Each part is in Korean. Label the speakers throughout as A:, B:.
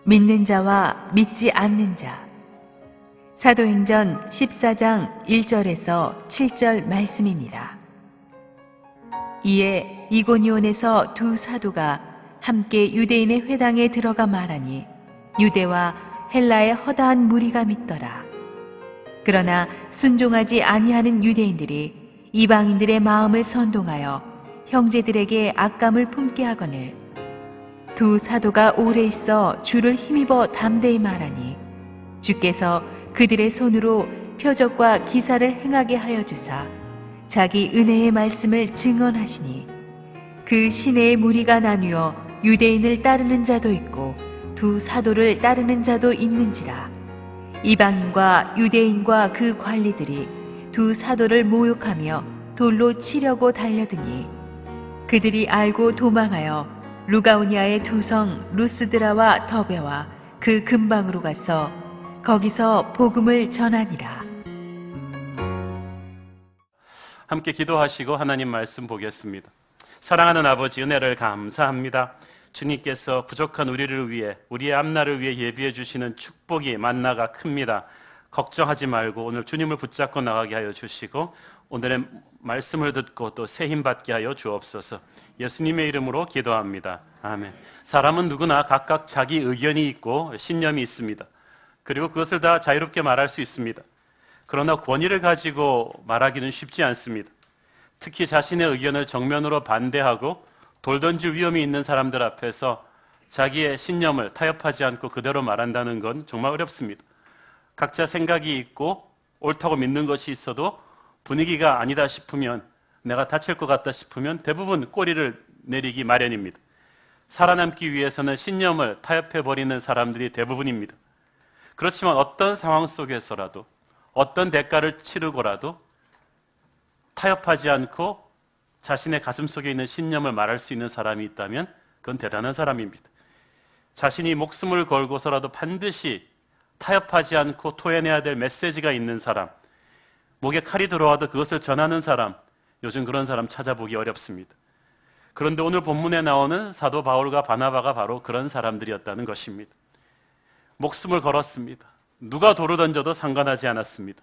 A: 믿는 자와 믿지 않는 자. 사도행전 14장 1절에서 7절 말씀입니다. 이에 이고니온에서 두 사도가 함께 유대인의 회당에 들어가 말하니 유대와 헬라의 허다한 무리가 믿더라. 그러나 순종하지 아니하는 유대인들이 이방인들의 마음을 선동하여 형제들에게 악감을 품게 하거늘 두 사도가 오래 있어 주를 힘입어 담대히 말하니 주께서 그들의 손으로 표적과 기사를 행하게 하여 주사 자기 은혜의 말씀을 증언하시니 그 시내의 무리가 나뉘어 유대인을 따르는 자도 있고 두 사도를 따르는 자도 있는지라. 이방인과 유대인과 그 관리들이 두 사도를 모욕하며 돌로 치려고 달려드니 그들이 알고 도망하여 루가오니아의 두 성 루스드라와 더베와 그 근방으로 가서 거기서 복음을 전하니라.
B: 함께 기도하시고 하나님 말씀 보겠습니다. 사랑하는 아버지, 은혜를 감사합니다. 주님께서 부족한 우리를 위해, 우리의 앞날을 위해 예비해 주시는 축복이 만나가 큽니다. 걱정하지 말고 오늘 주님을 붙잡고 나가게 하여 주시고 오늘의 말씀을 듣고 또 새 힘 받게 하여 주옵소서. 예수님의 이름으로 기도합니다. 아멘. 사람은 누구나 각각 자기 의견이 있고 신념이 있습니다. 그리고 그것을 다 자유롭게 말할 수 있습니다. 그러나 권위를 가지고 말하기는 쉽지 않습니다. 특히 자신의 의견을 정면으로 반대하고 돌 던질 위험이 있는 사람들 앞에서 자기의 신념을 타협하지 않고 그대로 말한다는 건 정말 어렵습니다. 각자 생각이 있고 옳다고 믿는 것이 있어도 분위기가 아니다 싶으면, 내가 다칠 것 같다 싶으면 대부분 꼬리를 내리기 마련입니다. 살아남기 위해서는 신념을 타협해버리는 사람들이 대부분입니다. 그렇지만 어떤 상황 속에서라도 어떤 대가를 치르고라도 타협하지 않고 자신의 가슴 속에 있는 신념을 말할 수 있는 사람이 있다면 그건 대단한 사람입니다. 자신이 목숨을 걸고서라도 반드시 타협하지 않고 토해내야 될 메시지가 있는 사람, 목에 칼이 들어와도 그것을 전하는 사람, 요즘 그런 사람 찾아보기 어렵습니다. 그런데 오늘 본문에 나오는 사도 바울과 바나바가 바로 그런 사람들이었다는 것입니다. 목숨을 걸었습니다. 누가 돌을 던져도 상관하지 않았습니다.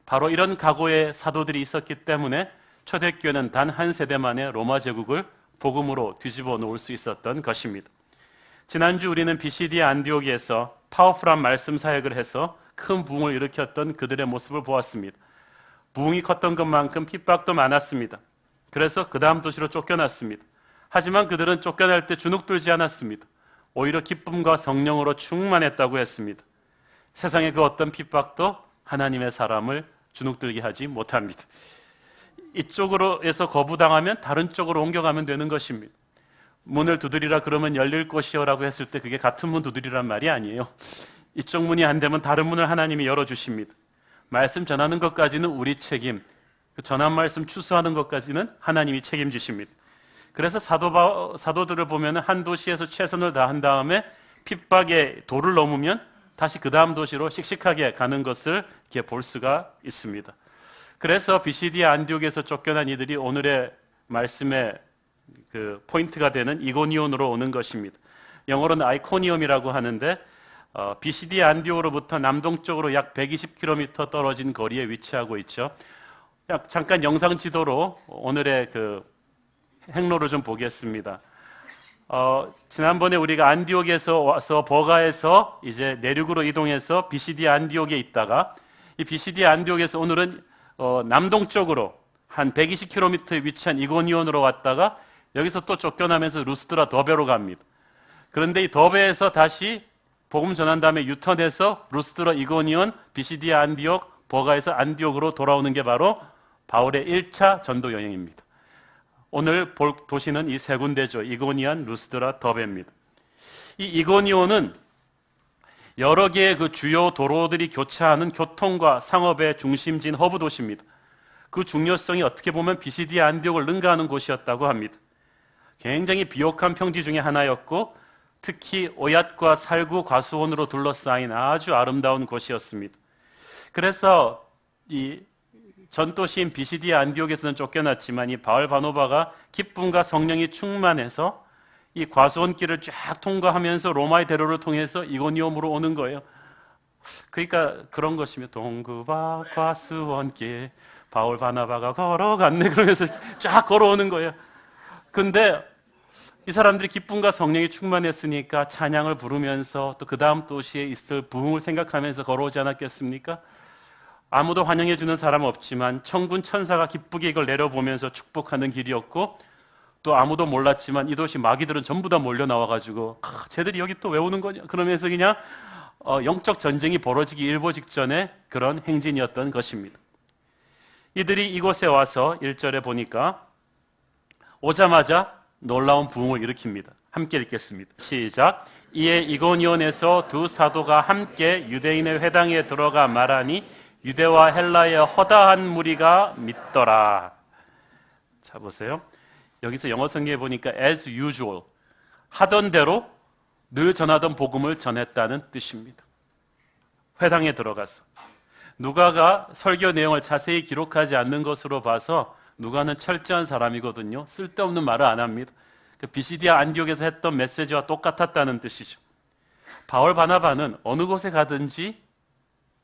B: 바로 이런 각오의 사도들이 있었기 때문에 초대교회는 단 한 세대 만에 로마 제국을 복음으로 뒤집어 놓을 수 있었던 것입니다. 지난주 우리는 BCD 안디옥에서 파워풀한 말씀 사역을 해서 큰 부흥을 일으켰던 그들의 모습을 보았습니다. 부흥이 컸던 것만큼 핍박도 많았습니다. 그래서 그 다음 도시로 쫓겨났습니다. 하지만 그들은 쫓겨날 때 주눅들지 않았습니다. 오히려 기쁨과 성령으로 충만했다고 했습니다. 세상의 그 어떤 핍박도 하나님의 사람을 주눅들게 하지 못합니다. 이쪽으로 해서 거부당하면 다른 쪽으로 옮겨가면 되는 것입니다. 문을 두드리라 그러면 열릴 것이요라고 했을 때 그게 같은 문 두드리란 말이 아니에요. 이쪽 문이 안 되면 다른 문을 하나님이 열어주십니다. 말씀 전하는 것까지는 우리 책임, 그 전한 말씀 추수하는 것까지는 하나님이 책임지십니다. 그래서 사도들을 보면 한 도시에서 최선을 다한 다음에 핍박의 도를 넘으면 다시 그 다음 도시로 씩씩하게 가는 것을 이렇게 볼 수가 있습니다. 그래서 BCD 안디옥에서 쫓겨난 이들이 오늘의 말씀의 그 포인트가 되는 이고니온으로 오는 것입니다. 영어로는 아이코니움이라고 하는데 BCD 안디옥으로부터 남동쪽으로 약 120km 떨어진 거리에 위치하고 있죠. 잠깐 영상 지도로 오늘의 그 행로를 좀 보겠습니다. 지난번에 우리가 안디옥에서 와서 버가에서 이제 내륙으로 이동해서 BCD 안디옥에 있다가 이 BCD 안디옥에서 오늘은 남동쪽으로 한 120km에 위치한 이고니온으로 왔다가 여기서 또 쫓겨나면서 루스드라 더베로 갑니다. 그런데 이 더베에서 다시 복음 전한 다음에 유턴해서 루스드라 이고니온 BCD 안디옥 버가에서 안디옥으로 돌아오는 게 바로 바울의 1차 전도 여행입니다. 오늘 볼 도시는 이 세 군데죠. 이고니온, 루스드라, 더베입니다. 이 이고니온은 여러 개의 그 주요 도로들이 교차하는 교통과 상업의 중심지인 허브 도시입니다. 그 중요성이 어떻게 보면 BCD 안디옥을 능가하는 곳이었다고 합니다. 굉장히 비옥한 평지 중에 하나였고 특히 오얏과 살구, 과수원으로 둘러싸인 아주 아름다운 곳이었습니다. 그래서 이 전도시인 BCD 안디옥에서는 쫓겨났지만 이 바울 바노바가 기쁨과 성령이 충만해서 이 과수원길을 쫙 통과하면서 로마의 대로를 통해서 이고니움으로 오는 거예요. 그러니까 그런 것이며 동급아 과수원길 바울 바나바가 걸어갔네 그러면서 쫙 걸어오는 거예요. 근데 이 사람들이 기쁨과 성령이 충만했으니까 찬양을 부르면서 또 그 다음 도시에 있을 부흥을 생각하면서 걸어오지 않았겠습니까? 아무도 환영해 주는 사람 없지만 천군 천사가 기쁘게 이걸 내려보면서 축복하는 길이었고, 또 아무도 몰랐지만 이 도시 마귀들은 전부 다 몰려 나와가지고 쟤들이 여기 또 왜 오는 거냐 그러면서 그냥 영적 전쟁이 벌어지기 일보 직전에 그런 행진이었던 것입니다. 이들이 이곳에 와서 1절에 보니까 오자마자 놀라운 부흥을 일으킵니다. 함께 읽겠습니다. 시작. 이에 이고니온에서 두 사도가 함께 유대인의 회당에 들어가 말하니 유대와 헬라의 허다한 무리가 믿더라. 자 보세요. 여기서 영어 성경에 보니까 as usual, 하던 대로 늘 전하던 복음을 전했다는 뜻입니다. 회당에 들어가서 누가가 설교 내용을 자세히 기록하지 않는 것으로 봐서 누가는 철저한 사람이거든요. 쓸데없는 말을 안 합니다. 그 비시디아 안디옥에서 했던 메시지와 똑같았다는 뜻이죠. 바울 바나바는 어느 곳에 가든지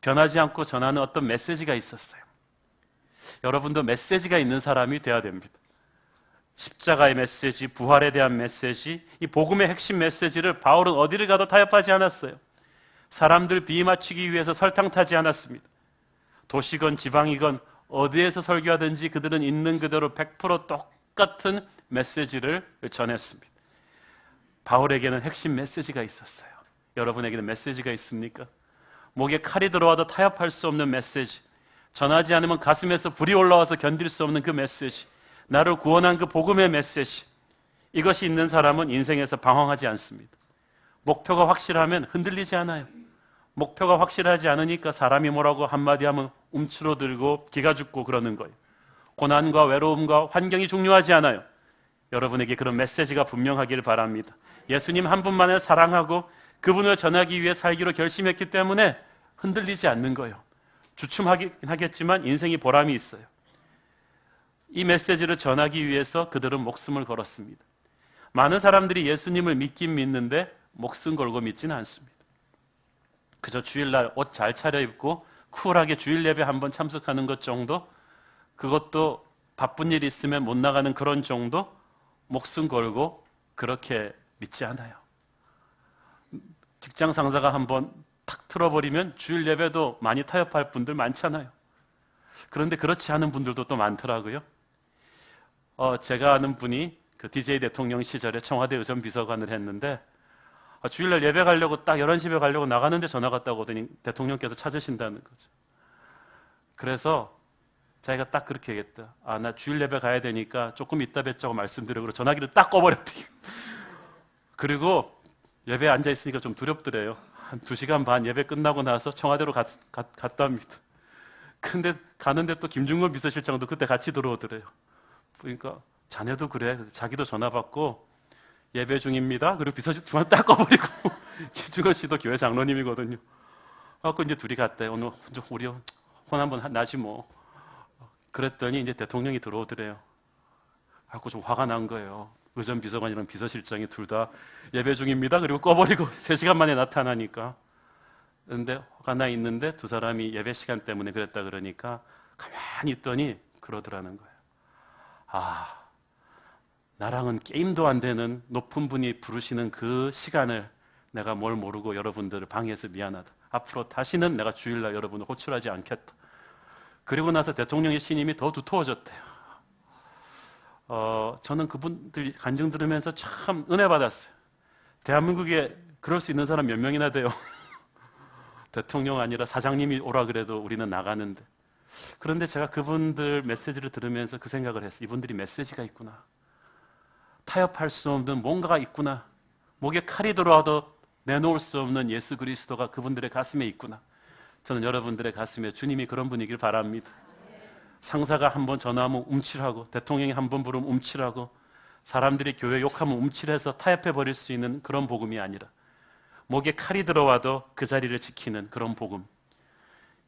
B: 변하지 않고 전하는 어떤 메시지가 있었어요. 여러분도 메시지가 있는 사람이 되어야 됩니다. 십자가의 메시지, 부활에 대한 메시지, 이 복음의 핵심 메시지를 바울은 어디를 가도 타협하지 않았어요. 사람들 비위 맞추기 위해서 설탕 타지 않았습니다. 도시건 지방이건 어디에서 설교하든지 그들은 있는 그대로 100% 똑같은 메시지를 전했습니다. 바울에게는 핵심 메시지가 있었어요. 여러분에게는 메시지가 있습니까? 목에 칼이 들어와도 타협할 수 없는 메시지, 전하지 않으면 가슴에서 불이 올라와서 견딜 수 없는 그 메시지, 나를 구원한 그 복음의 메시지, 이것이 있는 사람은 인생에서 방황하지 않습니다. 목표가 확실하면 흔들리지 않아요. 목표가 확실하지 않으니까 사람이 뭐라고 한마디 하면 움츠러들고 기가 죽고 그러는 거예요. 고난과 외로움과 환경이 중요하지 않아요. 여러분에게 그런 메시지가 분명하기를 바랍니다. 예수님 한 분만을 사랑하고 그분을 전하기 위해 살기로 결심했기 때문에 흔들리지 않는 거예요. 주춤하긴 하겠지만 인생이 보람이 있어요. 이 메시지를 전하기 위해서 그들은 목숨을 걸었습니다. 많은 사람들이 예수님을 믿긴 믿는데 목숨 걸고 믿지는 않습니다. 그저 주일날 옷 잘 차려입고 쿨하게 주일 예배 한번 참석하는 것 정도, 그것도 바쁜 일 있으면 못 나가는 그런 정도, 목숨 걸고 그렇게 믿지 않아요. 직장 상사가 한번 탁 틀어버리면 주일 예배도 많이 타협할 분들 많잖아요. 그런데 그렇지 않은 분들도 또 많더라고요. 제가 아는 분이 그 DJ 대통령 시절에 청와대 의전비서관을 했는데 주일날 예배 가려고 딱 11시에 가려고 나가는데 전화가 왔다고 하더니 대통령께서 찾으신다는 거죠. 그래서 자기가 딱 그렇게 얘기했다. 나 주일 예배 가야 되니까 조금 이따 뵙자고 말씀드리고 전화기를 딱 꺼버렸대요. 그리고 예배에 앉아있으니까 좀 두렵더래요. 한 2시간 반 예배 끝나고 나서 청와대로 갔답니다. 근데 가는데 또 김중건 비서실장도 그때 같이 들어오더래요. 그러니까 자네도 그래. 자기도 전화 받고 예배 중입니다. 그리고 비서실 중간 딱 꺼버리고 김중건 씨도 교회 장로님이거든요. 그래서 이제 둘이 갔대요. 오늘 우리 혼 한번 나지 뭐. 그랬더니 이제 대통령이 들어오더래요. 그래서 좀 화가 난 거예요. 의전 비서관이랑 비서실장이 둘 다 예배 중입니다. 그리고 꺼버리고 3시간 만에 나타나니까. 그런데 화가 나 있는데 두 사람이 예배 시간 때문에 그랬다 그러니까 가만히 있더니 그러더라는 거예요. 나랑은 게임도 안 되는 높은 분이 부르시는 그 시간을 내가 뭘 모르고 여러분들을 방해해서 미안하다. 앞으로 다시는 내가 주일날 여러분을 호출하지 않겠다. 그리고 나서 대통령의 신임이 더 두터워졌대요. 저는 그분들 간증 들으면서 참 은혜 받았어요. 대한민국에 그럴 수 있는 사람 몇 명이나 돼요. 대통령 아니라 사장님이 오라 그래도 우리는 나가는데. 그런데 제가 그분들 메시지를 들으면서 그 생각을 했어요. 이분들이 메시지가 있구나. 타협할 수 없는 뭔가가 있구나. 목에 칼이 들어와도 내놓을 수 없는 예수 그리스도가 그분들의 가슴에 있구나. 저는 여러분들의 가슴에 주님이 그런 분이길 바랍니다. 상사가 한번 전화하면 움찔하고 대통령이 한번 부르면 움찔하고 사람들이 교회 욕하면 움찔해서 타협해버릴 수 있는 그런 복음이 아니라 목에 칼이 들어와도 그 자리를 지키는 그런 복음.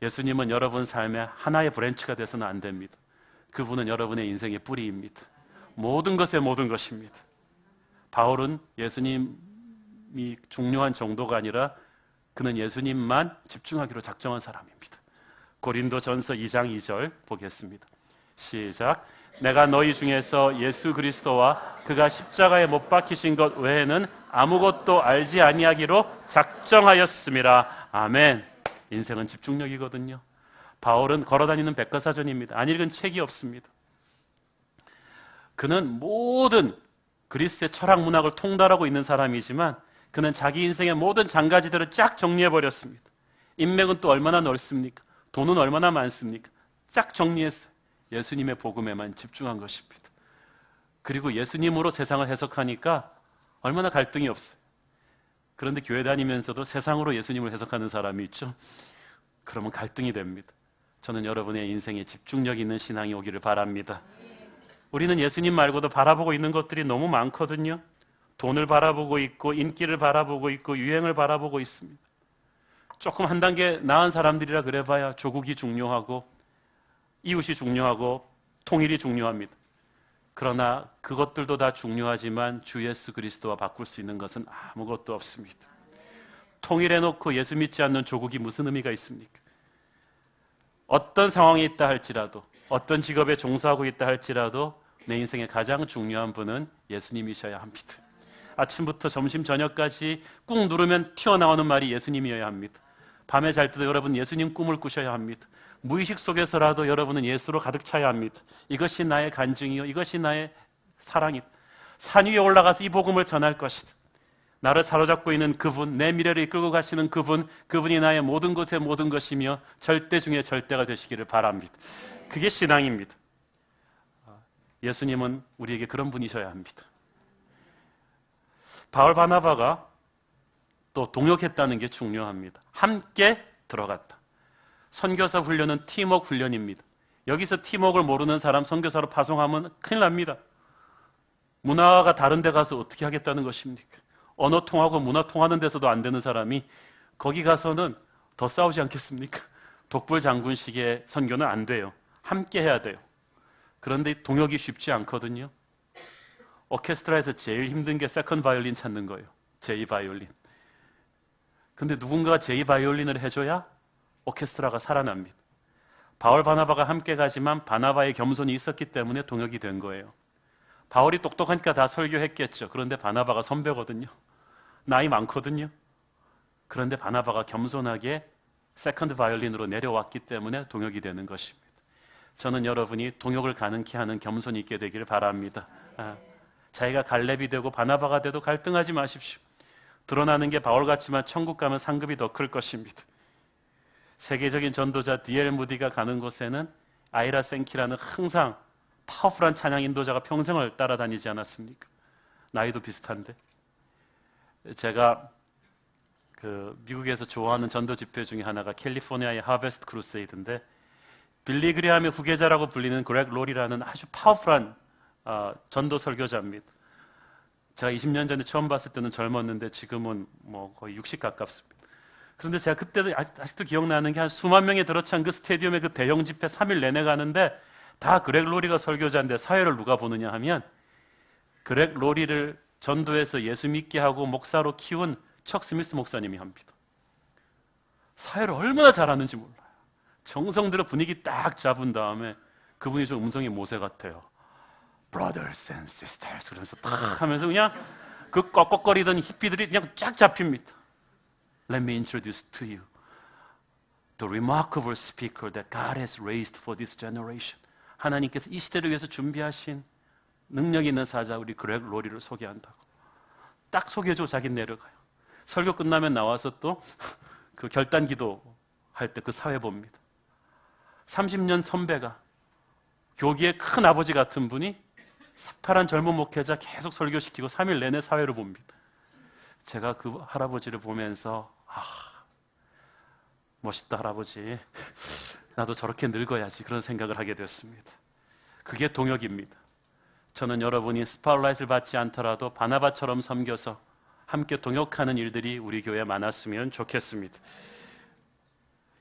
B: 예수님은 여러분 삶의 하나의 브랜치가 돼서는 안 됩니다. 그분은 여러분의 인생의 뿌리입니다. 모든 것의 모든 것입니다. 바울은 예수님이 중요한 정도가 아니라 그는 예수님만 집중하기로 작정한 사람입니다. 고린도전서 2장 2절 보겠습니다. 시작. 내가 너희 중에서 예수 그리스도와 그가 십자가에 못 박히신 것 외에는 아무것도 알지 아니하기로 작정하였음이라. 아멘. 인생은 집중력이거든요. 바울은 걸어다니는 백과사전입니다. 안 읽은 책이 없습니다. 그는 모든 그리스의 철학 문학을 통달하고 있는 사람이지만 그는 자기 인생의 모든 장가지들을 쫙 정리해버렸습니다. 인맥은 또 얼마나 넓습니까? 돈은 얼마나 많습니까? 쫙 정리했어요. 예수님의 복음에만 집중한 것입니다. 그리고 예수님으로 세상을 해석하니까 얼마나 갈등이 없어요. 그런데 교회 다니면서도 세상으로 예수님을 해석하는 사람이 있죠. 그러면 갈등이 됩니다. 저는 여러분의 인생에 집중력 있는 신앙이 오기를 바랍니다. 우리는 예수님 말고도 바라보고 있는 것들이 너무 많거든요. 돈을 바라보고 있고 인기를 바라보고 있고 유행을 바라보고 있습니다. 조금 한 단계 나은 사람들이라 그래봐야 조국이 중요하고 이웃이 중요하고 통일이 중요합니다. 그러나 그것들도 다 중요하지만 주 예수 그리스도와 바꿀 수 있는 것은 아무것도 없습니다. 통일해놓고 예수 믿지 않는 조국이 무슨 의미가 있습니까? 어떤 상황에 있다 할지라도 어떤 직업에 종사하고 있다 할지라도 내 인생의 가장 중요한 분은 예수님이셔야 합니다. 아침부터 점심 저녁까지 꾹 누르면 튀어나오는 말이 예수님이어야 합니다. 밤에 잘 때도 여러분 예수님 꿈을 꾸셔야 합니다. 무의식 속에서라도 여러분은 예수로 가득 차야 합니다. 이것이 나의 간증이요 이것이 나의 사랑이다. 산 위에 올라가서 이 복음을 전할 것이다. 나를 사로잡고 있는 그분, 내 미래를 이끌고 가시는 그분이 나의 모든 것의 모든 것이며 절대 중에 절대가 되시기를 바랍니다. 그게 신앙입니다. 예수님은 우리에게 그런 분이셔야 합니다. 바울 바나바가 또 동역했다는 게 중요합니다. 함께 들어갔다. 선교사 훈련은 팀워크 훈련입니다. 여기서 팀워크를 모르는 사람 선교사로 파송하면 큰일 납니다. 문화가 다른 데 가서 어떻게 하겠다는 것입니까? 언어 통하고 문화 통하는 데서도 안 되는 사람이 거기 가서는 더 싸우지 않겠습니까? 독불장군식의 선교는 안 돼요. 함께 해야 돼요. 그런데 동역이 쉽지 않거든요. 오케스트라에서 제일 힘든 게 세컨드 바이올린 찾는 거예요. 제2 바이올린. 근데 누군가가 제2 바이올린을 해줘야 오케스트라가 살아납니다. 바울 바나바가 함께 가지만 바나바의 겸손이 있었기 때문에 동역이 된 거예요. 바울이 똑똑하니까 다 설교했겠죠. 그런데 바나바가 선배거든요. 나이 많거든요. 그런데 바나바가 겸손하게 세컨드 바이올린으로 내려왔기 때문에 동역이 되는 것입니다. 저는 여러분이 동역을 가능케 하는 겸손이 있게 되기를 바랍니다. 자기가 갈렙이 되고 바나바가 돼도 갈등하지 마십시오. 드러나는 게 바울 같지만 천국 가면 상급이 더 클 것입니다. 세계적인 전도자 D.L. 무디가 가는 곳에는 아이라 생키라는 항상 파워풀한 찬양 인도자가 평생을 따라다니지 않았습니까? 나이도 비슷한데. 제가 미국에서 좋아하는 전도 집회 중에 하나가 캘리포니아의 하베스트 크루세이드인데 빌리 그레함의 후계자라고 불리는 그렉 롤이라는 아주 파워풀한 전도 설교자입니다. 제가 20년 전에 처음 봤을 때는 젊었는데 지금은 거의 60 가깝습니다. 그런데 제가 그때도 아직도 기억나는 게 한 수만 명이 들어찬 그 스테디움에 그 대형 집회 3일 내내 가는데 다 그렉 로리가 설교자인데 사회를 누가 보느냐 하면 그렉 로리를 전도해서 예수 믿게 하고 목사로 키운 척 스미스 목사님이 합니다. 사회를 얼마나 잘하는지 몰라요. 정성 들여 분위기 딱 잡은 다음에 그분이 좀 음성이 모세 같아요. Brothers and sisters 그러면서 딱 하면서 그냥 그 꺽꺽거리던 히피들이 그냥 쫙 잡힙니다. Let me introduce to you the remarkable speaker that God has raised for this generation. 하나님께서 이 시대를 위해서 준비하신 능력 있는 사자 우리 그렉 로리를 소개한다고. 딱 소개해주고 자기는 내려가요. 설교 끝나면 나와서 또 그 결단 기도 할 때 그 사회 봅니다. 30년 선배가 교기의 큰 아버지 같은 분이 삽탈한 젊은 목회자 계속 설교시키고 3일 내내 사회를 봅니다. 제가 그 할아버지를 보면서 멋있다 할아버지. 나도 저렇게 늙어야지 그런 생각을 하게 됐습니다. 그게 동역입니다. 저는 여러분이 스팟라이트를 받지 않더라도 바나바처럼 섬겨서 함께 동역하는 일들이 우리 교회에 많았으면 좋겠습니다.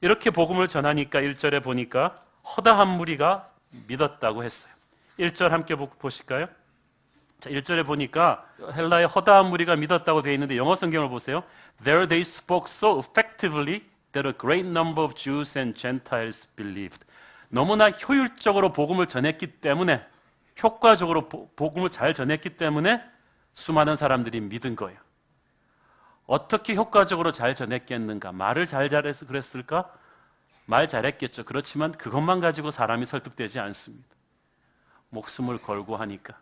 B: 이렇게 복음을 전하니까 1절에 보니까 허다한 무리가 믿었다고 했어요. 1절 함께 보실까요? 자, 1절에 보니까 헬라의 허다한 무리가 믿었다고 되어 있는데 영어 성경을 보세요. There they spoke so effectively that a great number of Jews and Gentiles believed. 너무나 효율적으로 복음을 전했기 때문에, 효과적으로 복음을 잘 전했기 때문에 수많은 사람들이 믿은 거예요. 어떻게 효과적으로 잘 전했겠는가? 말을 잘해서 그랬을까? 말 잘했겠죠. 그렇지만 그것만 가지고 사람이 설득되지 않습니다. 목숨을 걸고 하니까,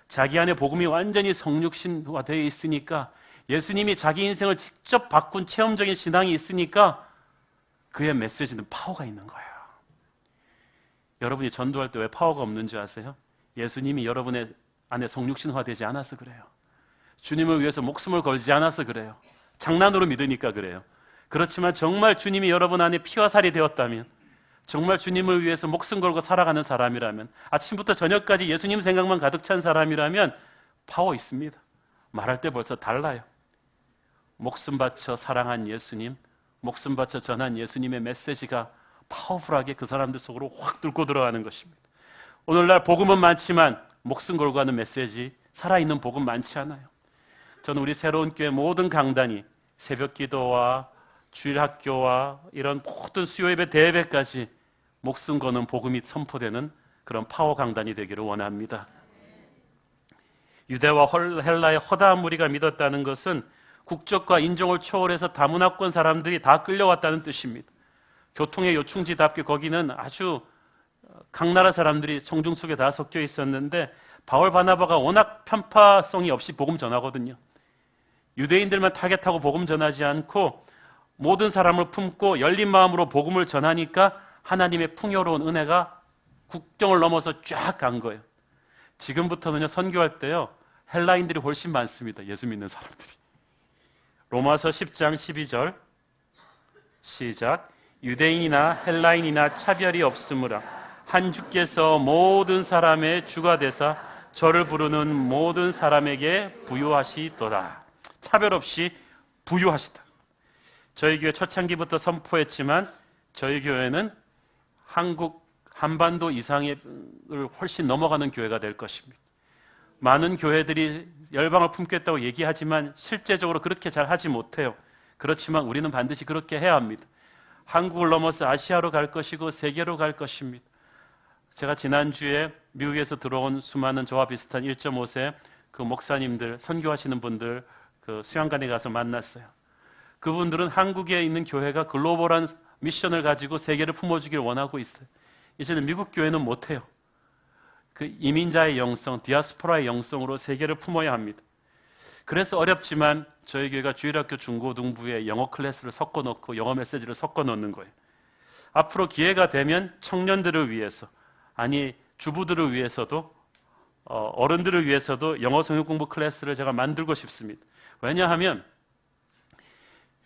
B: 자기 안에 복음이 완전히 성육신화되어 있으니까, 예수님이 자기 인생을 직접 바꾼 체험적인 신앙이 있으니까 그의 메시지는 파워가 있는 거예요. 여러분이 전도할 때 왜 파워가 없는 줄 아세요? 예수님이 여러분의 안에 성육신화되지 않아서 그래요. 주님을 위해서 목숨을 걸지 않아서 그래요. 장난으로 믿으니까 그래요. 그렇지만 정말 주님이 여러분 안에 피와 살이 되었다면, 정말 주님을 위해서 목숨 걸고 살아가는 사람이라면, 아침부터 저녁까지 예수님 생각만 가득 찬 사람이라면 파워 있습니다. 말할 때 벌써 달라요. 목숨 바쳐 사랑한 예수님, 목숨 바쳐 전한 예수님의 메시지가 파워풀하게 그 사람들 속으로 확 뚫고 들어가는 것입니다. 오늘날 복음은 많지만 목숨 걸고 하는 메시지, 살아있는 복음 많지 않아요. 저는 우리 새로운 교회 모든 강단이 새벽 기도와 주일 학교와 이런 모든 수요 예배, 대예배까지 목숨 거는 복음이 선포되는 그런 파워 강단이 되기를 원합니다. 유대와 헬라의 허다한 무리가 믿었다는 것은 국적과 인종을 초월해서 다문화권 사람들이 다 끌려왔다는 뜻입니다. 교통의 요충지답게 거기는 아주 각 나라 사람들이 청중 속에 다 섞여 있었는데, 바울 바나바가 워낙 편파성이 없이 복음 전하거든요. 유대인들만 타겟하고 복음 전하지 않고 모든 사람을 품고 열린 마음으로 복음을 전하니까 하나님의 풍요로운 은혜가 국경을 넘어서 쫙 간 거예요. 지금부터는요, 선교할 때요, 헬라인들이 훨씬 많습니다. 예수 믿는 사람들이. 로마서 10장 12절 시작. 유대인이나 헬라인이나 차별이 없으므라 한 주께서 모든 사람의 주가 되사 저를 부르는 모든 사람에게 부유하시도다. 차별 없이 부유하시다. 저희 교회 초창기부터 선포했지만 저희 교회는 한국 한반도 이상을 훨씬 넘어가는 교회가 될 것입니다. 많은 교회들이 열방을 품겠다고 얘기하지만 실제적으로 그렇게 잘 하지 못해요. 그렇지만 우리는 반드시 그렇게 해야 합니다. 한국을 넘어서 아시아로 갈 것이고 세계로 갈 것입니다. 제가 지난주에 미국에서 들어온 수많은 저와 비슷한 1.5세 그 목사님들, 선교하시는 분들 그 수양관에 가서 만났어요. 그분들은 한국에 있는 교회가 글로벌한 미션을 가지고 세계를 품어주길 원하고 있어요. 이제는 미국 교회는 못해요. 그 이민자의 영성, 디아스포라의 영성으로 세계를 품어야 합니다. 그래서 어렵지만 저희 교회가 주일학교 중고등부에 영어 클래스를 섞어놓고 영어 메시지를 섞어놓는 거예요. 앞으로 기회가 되면 청년들을 위해서, 아니 주부들을 위해서도, 어른들을 위해서도 영어 성역 공부 클래스를 제가 만들고 싶습니다. 왜냐하면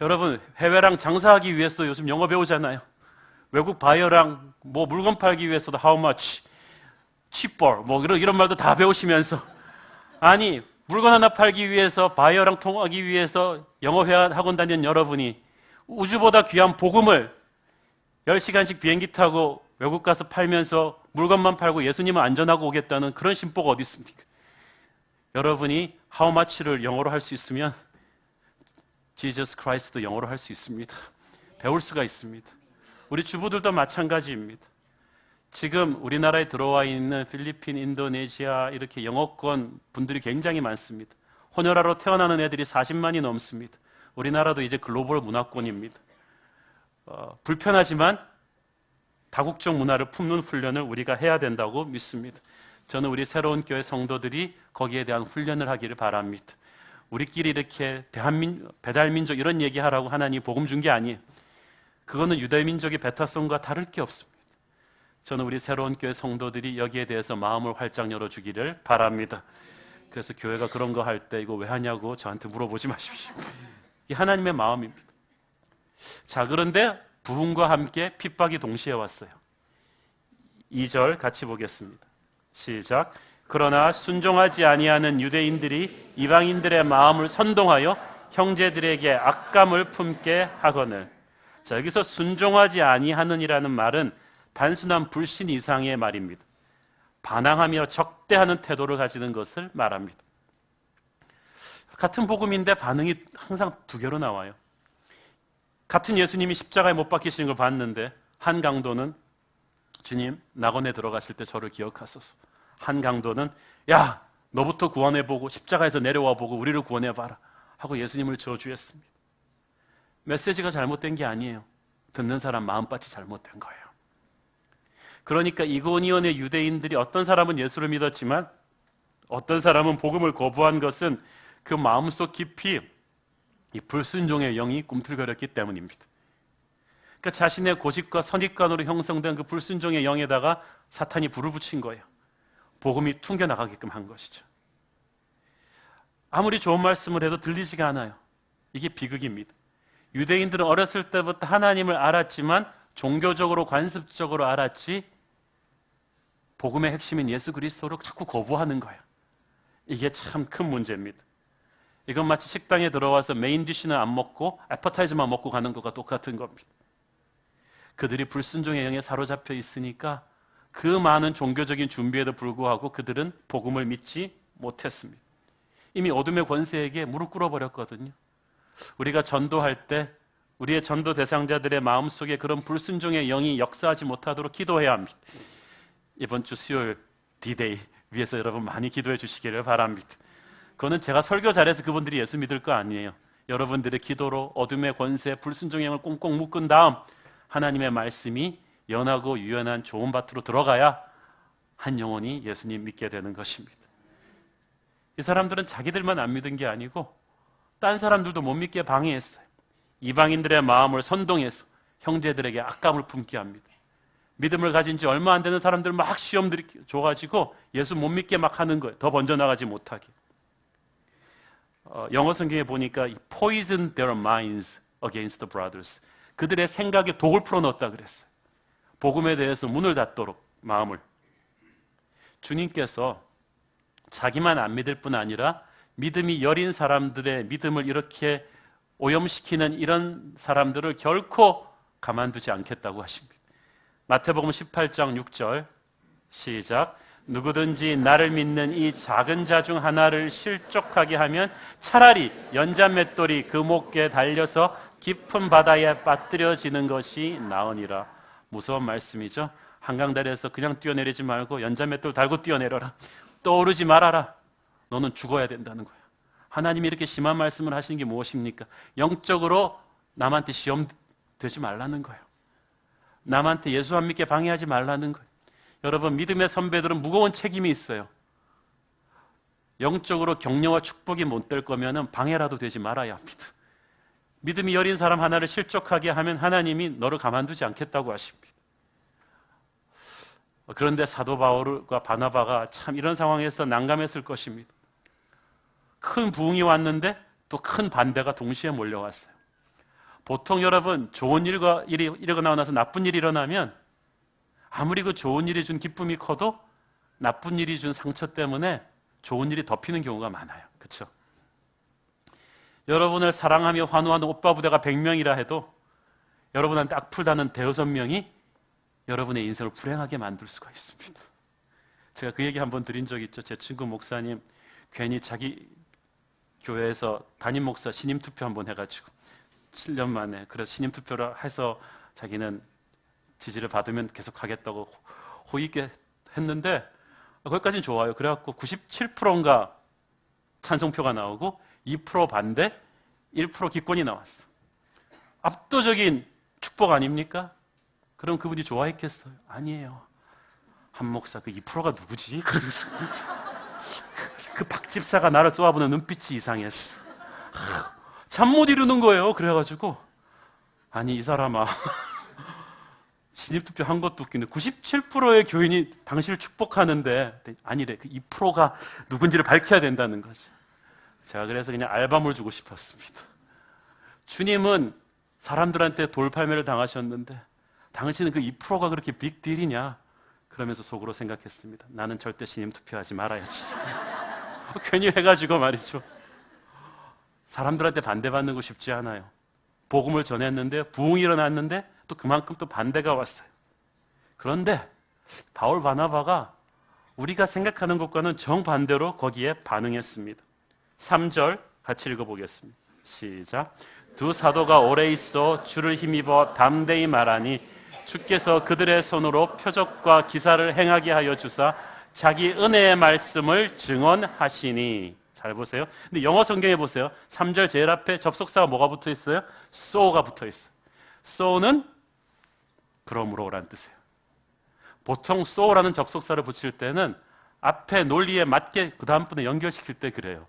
B: 여러분, 해외랑 장사하기 위해서 요즘 영어 배우잖아요. 외국 바이어랑 뭐 물건 팔기 위해서도 how much, cheaper 뭐 이런 말도 다 배우시면서, 아니 물건 하나 팔기 위해서 바이어랑 통하기 위해서 영어 회화 학원 다니는 여러분이 우주보다 귀한 복음을 10시간씩 비행기 타고 외국 가서 팔면서 물건만 팔고 예수님은 안전하고 오겠다는 그런 신보가 어디 있습니까? 여러분이 how much를 영어로 할 수 있으면 Jesus Christ도 영어로 할 수 있습니다. 배울 수가 있습니다. 우리 주부들도 마찬가지입니다. 지금 우리나라에 들어와 있는 필리핀, 인도네시아 이렇게 영어권 분들이 굉장히 많습니다. 호녀라로 태어나는 애들이 40만이 넘습니다. 우리나라도 이제 글로벌 문화권입니다. 불편하지만 다국적 문화를 품는 훈련을 우리가 해야 된다고 믿습니다. 저는 우리 새로운 교회 성도들이 거기에 대한 훈련을 하기를 바랍니다. 우리끼리 이렇게 배달민족 이런 얘기하라고 하나님 복음 준 게 아니에요. 그거는 유대민족의 배타성과 다를 게 없습니다. 저는 우리 새로운 교회 성도들이 여기에 대해서 마음을 활짝 열어주기를 바랍니다. 그래서 교회가 그런 거 할 때 이거 왜 하냐고 저한테 물어보지 마십시오. 이게 하나님의 마음입니다. 자, 그런데 부흥과 함께 핍박이 동시에 왔어요. 2절 같이 보겠습니다. 시작. 그러나 순종하지 아니하는 유대인들이 이방인들의 마음을 선동하여 형제들에게 악감을 품게 하거늘. 자, 여기서 순종하지 아니하는이라는 말은 단순한 불신 이상의 말입니다. 반항하며 적대하는 태도를 가지는 것을 말합니다. 같은 복음인데 반응이 항상 두 개로 나와요. 같은 예수님이 십자가에 못 박히시는 걸 봤는데 한 강도는 주님 낙원에 들어가실 때 저를 기억하소서. 한 강도는 야 너부터 구원해보고 십자가에서 내려와보고 우리를 구원해봐라 하고 예수님을 저주했습니다. 메시지가 잘못된 게 아니에요. 듣는 사람 마음밭이 잘못된 거예요. 그러니까 이고니온의 유대인들이 어떤 사람은 예수를 믿었지만 어떤 사람은 복음을 거부한 것은 그 마음속 깊이 이 불순종의 영이 꿈틀거렸기 때문입니다. 그러니까 자신의 고집과 선입관으로 형성된 그 불순종의 영에다가 사탄이 불을 붙인 거예요. 복음이 퉁겨나가게끔 한 것이죠. 아무리 좋은 말씀을 해도 들리지가 않아요. 이게 비극입니다. 유대인들은 어렸을 때부터 하나님을 알았지만 종교적으로 관습적으로 알았지 복음의 핵심인 예수 그리스도를 자꾸 거부하는 거예요. 이게 참 큰 문제입니다. 이건 마치 식당에 들어와서 메인 디쉬는 안 먹고 애퍼타이저만 먹고 가는 것과 똑같은 겁니다. 그들이 불순종의 영에 사로잡혀 있으니까 그 많은 종교적인 준비에도 불구하고 그들은 복음을 믿지 못했습니다. 이미 어둠의 권세에게 무릎 꿇어버렸거든요. 우리가 전도할 때 우리의 전도 대상자들의 마음속에 그런 불순종의 영이 역사하지 못하도록 기도해야 합니다. 이번 주 수요일 D-Day 위해서 여러분 많이 기도해 주시기를 바랍니다. 그거는 제가 설교 잘해서 그분들이 예수 믿을 거 아니에요. 여러분들의 기도로 어둠의 권세, 불순종의 영을 꽁꽁 묶은 다음 하나님의 말씀이 연하고 유연한 좋은 밭으로 들어가야 한 영혼이 예수님 믿게 되는 것입니다. 이 사람들은 자기들만 안 믿은 게 아니고 딴 사람들도 못 믿게 방해했어요. 이방인들의 마음을 선동해서 형제들에게 악감을 품게 합니다. 믿음을 가진 지 얼마 안 되는 사람들 막 시험들이 줘가지고 예수 못 믿게 막 하는 거예요. 더 번져나가지 못하게. 영어 성경에 보니까 poison their minds against the brothers. 그들의 생각에 독을 풀어넣었다 그랬어요. 복음에 대해서 문을 닫도록 마음을. 주님께서 자기만 안 믿을 뿐 아니라 믿음이 여린 사람들의 믿음을 이렇게 오염시키는 이런 사람들을 결코 가만두지 않겠다고 하십니다. 마태복음 18장 6절 시작. 누구든지 나를 믿는 이 작은 자 중 하나를 실족하게 하면 차라리 연자맷돌이 그 목에 달려서 깊은 바다에 빠뜨려지는 것이 나으니라. 무서운 말씀이죠. 한강다리에서 그냥 뛰어내리지 말고 연자맷돌 달고 뛰어내려라. 떠오르지 말아라. 너는 죽어야 된다는 거야. 하나님이 이렇게 심한 말씀을 하시는 게 무엇입니까? 영적으로 남한테 시험 되지 말라는 거예요. 남한테 예수 안 믿게 방해하지 말라는 거예요. 여러분, 믿음의 선배들은 무거운 책임이 있어요. 영적으로 격려와 축복이 못 될 거면 방해라도 되지 말아야 합니다. 믿음이 여린 사람 하나를 실족하게 하면 하나님이 너를 가만두지 않겠다고 하십니다. 그런데 사도 바울과 바나바가 참 이런 상황에서 난감했을 것입니다. 큰 부흥이 왔는데 또 큰 반대가 동시에 몰려왔어요. 보통 여러분 좋은 일이 일어나고 나서 나쁜 일이 일어나면 아무리 그 좋은 일이 준 기쁨이 커도 나쁜 일이 준 상처 때문에 좋은 일이 덮이는 경우가 많아요. 그렇죠? 여러분을 사랑하며 환호하는 오빠 부대가 100명이라 해도 여러분한테 악플다는 대여섯 명이 여러분의 인생을 불행하게 만들 수가 있습니다. 제가 그 얘기 한번 드린 적 있죠. 제 친구 목사님 괜히 자기 교회에서 담임 목사 신임 투표 한번 해가지고 7년 만에 그래서 신임 투표를 해서 자기는 지지를 받으면 계속 하겠다고 호의있게 했는데 거기까지는 좋아요. 그래갖고 97%인가 찬성표가 나오고 2% 반대, 1% 기권이 나왔어. 압도적인 축복 아닙니까? 그럼 그분이 좋아했겠어요? 아니에요. 한 목사 그 2%가 누구지? 그러면서 그 박 집사가 나를 쏘아보는 눈빛이 이상했어. 잠 못 이루는 거예요. 그래가지고 아니 이 사람아 신입투표 한 것도 웃긴데 97%의 교인이 당신을 축복하는데 아니래. 그 2%가 누군지를 밝혀야 된다는 거지. 제가 그래서 그냥 알밤을 주고 싶었습니다. 주님은 사람들한테 돌팔매를 당하셨는데 당신은 그 2%가 그렇게 빅딜이냐? 그러면서 속으로 생각했습니다. 나는 절대 신임 투표하지 말아야지. 괜히 해가지고 말이죠. 사람들한테 반대받는 거 쉽지 않아요. 복음을 전했는데 부흥이 일어났는데 또 그만큼 또 반대가 왔어요. 그런데 바울 바나바가 우리가 생각하는 것과는 정반대로 거기에 반응했습니다. 3절 같이 읽어보겠습니다. 시작. 두 사도가 오래 있어 주를 힘입어 담대히 말하니 주께서 그들의 손으로 표적과 기사를 행하게 하여 주사 자기 은혜의 말씀을 증언하시니. 잘 보세요. 근데 영어 성경에 보세요. 3절 제일 앞에 접속사가 뭐가 붙어 있어요? so가 붙어 있어요. so는 그러므로란 뜻이에요. 보통 so라는 접속사를 붙일 때는 앞에 논리에 맞게 그 다음 분에 연결시킬 때 그래요.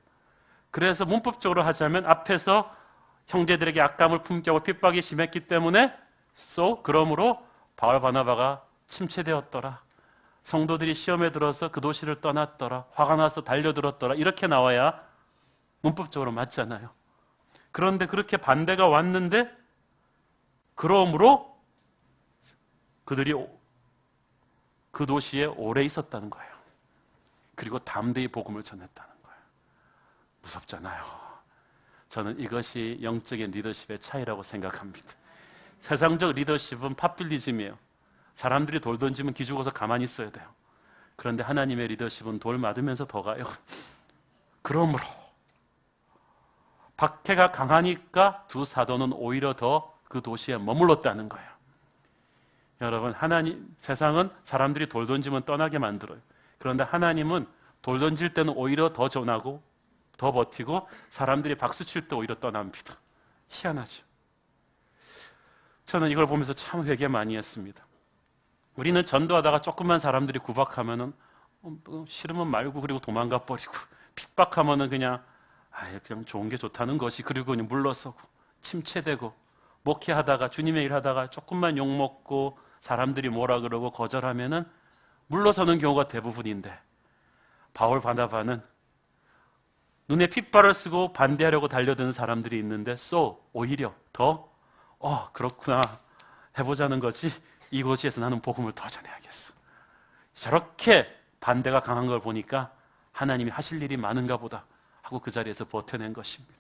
B: 그래서 문법적으로 하자면 앞에서 형제들에게 악감을 품게 하고 핍박이 심했기 때문에 그러므로 바울 바나바가 침체되었더라. 성도들이 시험에 들어서 그 도시를 떠났더라. 화가 나서 달려들었더라. 이렇게 나와야 문법적으로 맞잖아요. 그런데 그렇게 반대가 왔는데 그러므로 그들이 그 도시에 오래 있었다는 거예요. 그리고 담대히 복음을 전했다는 거예요. 무섭잖아요. 저는 이것이 영적인 리더십의 차이라고 생각합니다. 세상적 리더십은 팝빌리즘이에요. 사람들이 돌 던지면 기죽어서 가만히 있어야 돼요. 그런데 하나님의 리더십은 돌 맞으면서 더 가요. 그러므로 박해가 강하니까 두 사도는 오히려 더 그 도시에 머물렀다는 거예요. 여러분, 세상은 사람들이 돌 던지면 떠나게 만들어요. 그런데 하나님은 돌 던질 때는 오히려 더 전하고 더 버티고 사람들이 박수 칠 때 오히려 떠납니다. 희한하죠. 저는 이걸 보면서 참 회개 많이 했습니다. 우리는 전도하다가 조금만 사람들이 구박하면은 싫으면 말고 그리고 도망가 버리고 핍박하면은 그냥 좋은 게 좋다는 것이 그리고 그냥 물러서고 침체되고 목회하다가 주님의 일 하다가 조금만 욕먹고 사람들이 뭐라 그러고 거절하면은 물러서는 경우가 대부분인데 바울 바나바는 눈에 핏발을 쓰고 반대하려고 달려드는 사람들이 있는데 오히려 더 그렇구나 해보자는 거지 이곳에서 나는 복음을 더 전해야겠어. 저렇게 반대가 강한 걸 보니까 하나님이 하실 일이 많은가 보다 하고 그 자리에서 버텨낸 것입니다.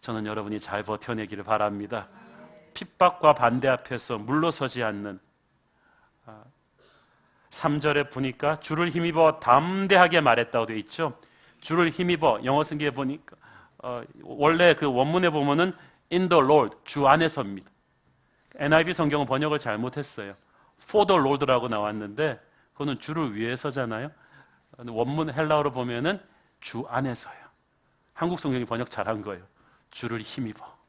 B: 저는 여러분이 잘 버텨내기를 바랍니다. 핍박과 반대 앞에서 물러서지 않는 3절에 보니까 주를 힘입어 담대하게 말했다고 되어 있죠. 주를 힘입어 영어 성경에 보니까 원래 그 원문에 보면은 in the Lord 주 안에서입니다. NIV 성경은 번역을 잘못했어요. for the Lord라고 나왔는데 그거는 주를 위해서잖아요. 원문 헬라어로 보면은 주 안에서요. 한국 성경이 번역 잘한 거예요. 주를 힘입어.